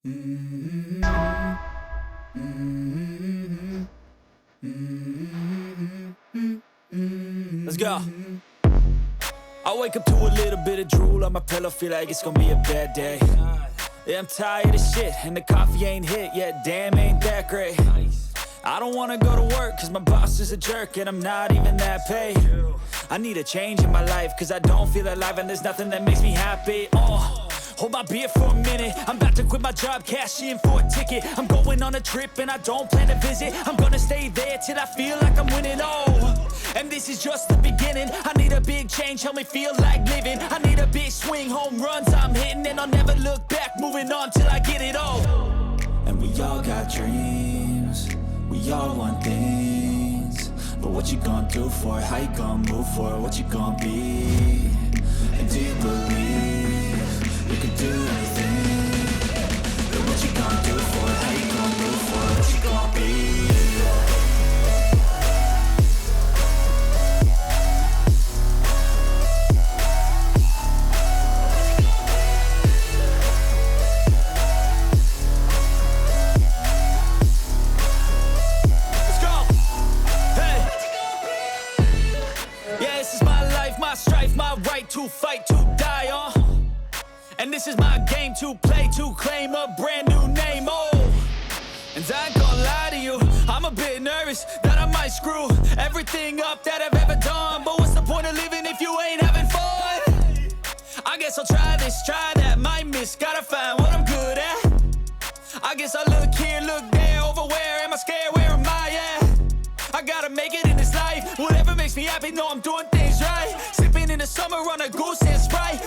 Mm-hmm. Mm-hmm. Mm-hmm. Let's go. I wake up to a little bit of drool on my pillow, feel like it's gonna be a bad day. Yeah, I'm tired of shit, and the coffee ain't hit yet, damn, ain't that great. I don't wanna go to work, cause my boss is a jerk, and I'm not even that paid. I need a change in my life, cause I don't feel alive, and there's nothing that makes me happy. Hold my beer for a minute, I'm about to quit my job, cash in for a ticket. I'm going on a trip and I don't plan to visit. I'm gonna stay there till I feel like I'm winning, and this is just the beginning. I need a big change, help me feel like living. I need a big swing, home runs I'm hitting, and I'll never look back, moving on till I get it all. And we all got dreams, we all want things, but what you gonna do for it? How you gonna move for it? What you gonna be? And do you believe you can do anything? But what you gonna do for it? How you gonna move for it? What you gonna be? My strife, my right to fight, to die on. And this is my game to play, to claim a brand new name, And I ain't gonna lie to you, I'm a bit nervous that I might screw everything up that I've ever done. But what's the point of living if you ain't having fun? I guess I'll try this, try that, might miss, gotta find what I'm good at. I guess I look here, look there, over where am I scared, where am I at? I gotta make it in this life, whatever makes me happy, know I'm doing things right. Sipping in the summer on a goose and Sprite,